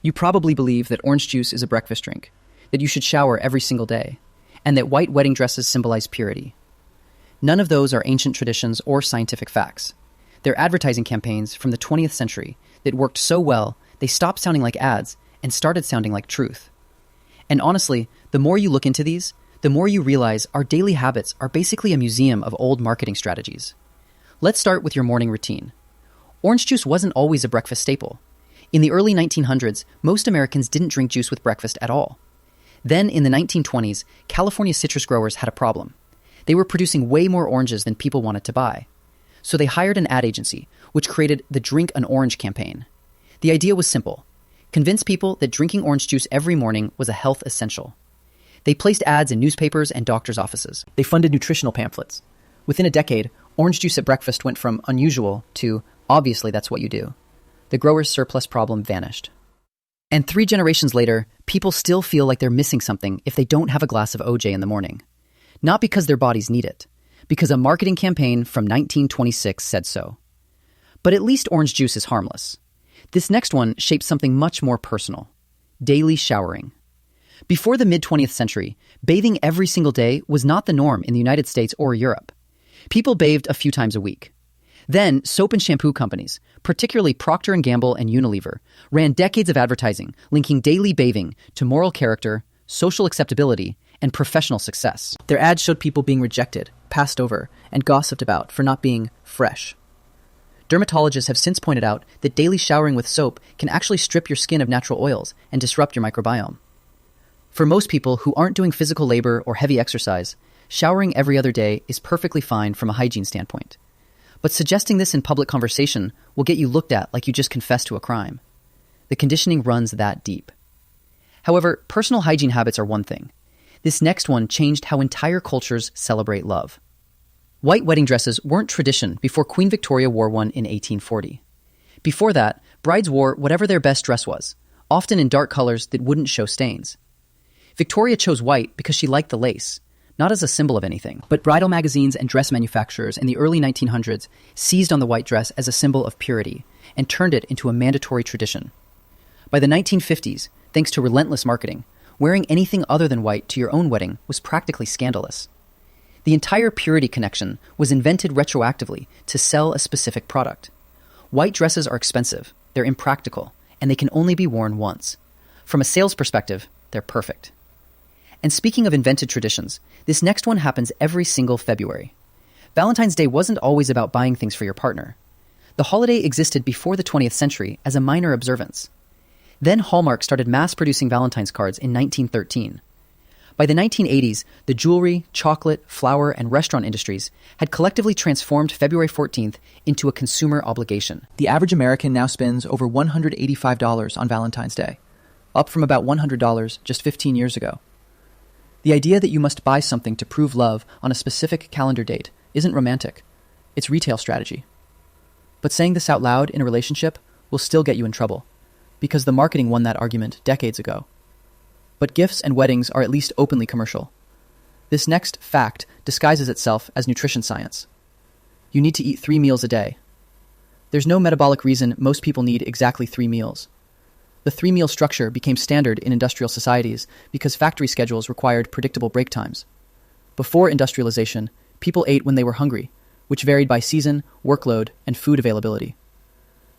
You probably believe that orange juice is a breakfast drink, that you should shower every single day, and that white wedding dresses symbolize purity. None of those are ancient traditions or scientific facts. They're advertising campaigns from the 20th century that worked so well they stopped sounding like ads and started sounding like truth. And honestly, the more you look into these, the more you realize our daily habits are basically a museum of old marketing strategies. Let's start with your morning routine. Orange juice wasn't always a breakfast staple. In the early 1900s, most Americans didn't drink juice with breakfast at all. Then, in the 1920s, California citrus growers had a problem. They were producing way more oranges than people wanted to buy. So they hired an ad agency, which created the Drink an Orange campaign. The idea was simple: convince people that drinking orange juice every morning was a health essential. They placed ads in newspapers and doctors' offices. They funded nutritional pamphlets. Within a decade, orange juice at breakfast went from unusual to obviously that's what you do. The growers' surplus problem vanished. And 3 generations later, people still feel like they're missing something if they don't have a glass of OJ in the morning. Not because their bodies need it, because a marketing campaign from 1926 said so. But at least orange juice is harmless. This next one shapes something much more personal: daily showering. Before the mid-20th century, bathing every single day was not the norm in the United States or Europe. People bathed a few times a week. Then, soap and shampoo companies, particularly Procter & Gamble and Unilever, ran decades of advertising linking daily bathing to moral character, social acceptability, and professional success. Their ads showed people being rejected, passed over, and gossiped about for not being fresh. Dermatologists have since pointed out that daily showering with soap can actually strip your skin of natural oils and disrupt your microbiome. For most people who aren't doing physical labor or heavy exercise, showering every other day is perfectly fine from a hygiene standpoint. But suggesting this in public conversation will get you looked at like you just confessed to a crime. The conditioning runs that deep. However, personal hygiene habits are one thing. This next one changed how entire cultures celebrate love. White wedding dresses weren't tradition before Queen Victoria wore one in 1840. Before that, brides wore whatever their best dress was, often in dark colors that wouldn't show stains. Victoria chose white because she liked the lace, not as a symbol of anything. But bridal magazines and dress manufacturers in the early 1900s seized on the white dress as a symbol of purity and turned it into a mandatory tradition. By the 1950s, thanks to relentless marketing, wearing anything other than white to your own wedding was practically scandalous. The entire purity connection was invented retroactively to sell a specific product. White dresses are expensive, they're impractical, and they can only be worn once. From a sales perspective, they're perfect. And speaking of invented traditions, this next one happens every single February. Valentine's Day wasn't always about buying things for your partner. The holiday existed before the 20th century as a minor observance. Then Hallmark started mass-producing Valentine's cards in 1913. By the 1980s, the jewelry, chocolate, flower, and restaurant industries had collectively transformed February 14th into a consumer obligation. The average American now spends over $185 on Valentine's Day, up from about $100 just 15 years ago. The idea that you must buy something to prove love on a specific calendar date isn't romantic. It's retail strategy. But saying this out loud in a relationship will still get you in trouble, because the marketing won that argument decades ago. But gifts and weddings are at least openly commercial. This next fact disguises itself as nutrition science. You need to eat 3 meals a day. There's no metabolic reason most people need exactly 3 meals. The 3-meal structure became standard in industrial societies because factory schedules required predictable break times. Before industrialization, people ate when they were hungry, which varied by season, workload, and food availability.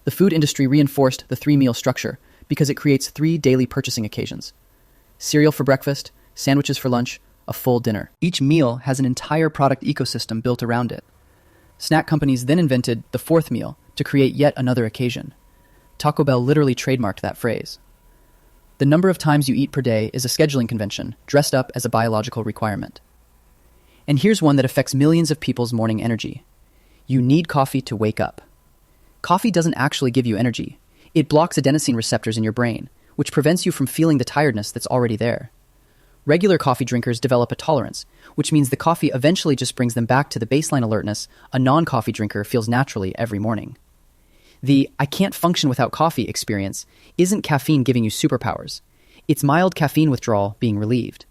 The food industry reinforced the 3-meal structure because it creates 3 daily purchasing occasions: cereal for breakfast, sandwiches for lunch, a full dinner. Each meal has an entire product ecosystem built around it. Snack companies then invented the 4th meal to create yet another occasion. Taco Bell literally trademarked that phrase. The number of times you eat per day is a scheduling convention dressed up as a biological requirement. And here's one that affects millions of people's morning energy. You need coffee to wake up. Coffee doesn't actually give you energy. It blocks adenosine receptors in your brain, which prevents you from feeling the tiredness that's already there. Regular coffee drinkers develop a tolerance, which means the coffee eventually just brings them back to the baseline alertness a non-coffee drinker feels naturally every morning. The "I can't function without coffee" experience isn't caffeine giving you superpowers. It's mild caffeine withdrawal being relieved.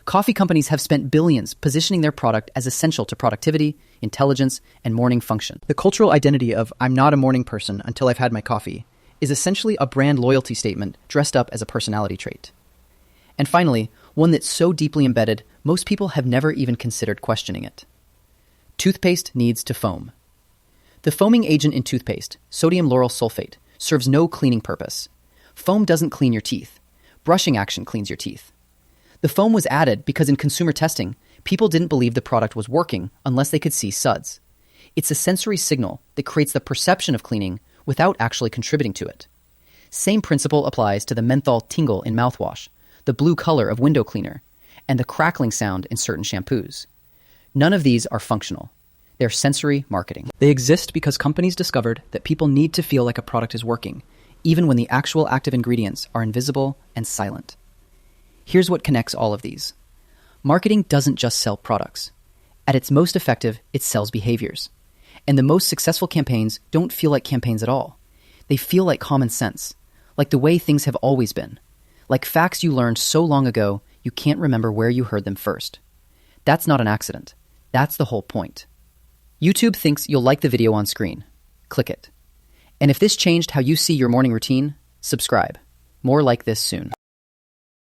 Coffee companies have spent billions positioning their product as essential to productivity, intelligence, and morning function. The cultural identity of "I'm not a morning person until I've had my coffee" is essentially a brand loyalty statement dressed up as a personality trait. And finally, one that's so deeply embedded, most people have never even considered questioning it. Toothpaste needs to foam. The foaming agent in toothpaste, sodium lauryl sulfate, serves no cleaning purpose. Foam doesn't clean your teeth. Brushing action cleans your teeth. The foam was added because in consumer testing, people didn't believe the product was working unless they could see suds. It's a sensory signal that creates the perception of cleaning without actually contributing to it. Same principle applies to the menthol tingle in mouthwash, the blue color of window cleaner, and the crackling sound in certain shampoos. None of these are functional. They're sensory marketing. They exist because companies discovered that people need to feel like a product is working, even when the actual active ingredients are invisible and silent. Here's what connects all of these. Marketing doesn't just sell products. At its most effective, it sells behaviors. And the most successful campaigns don't feel like campaigns at all. They feel like common sense, like the way things have always been, like facts you learned so long ago you can't remember where you heard them first. That's not an accident. That's the whole point. YouTube thinks you'll like the video on screen. Click it. And if this changed how you see your morning routine, subscribe. More like this soon.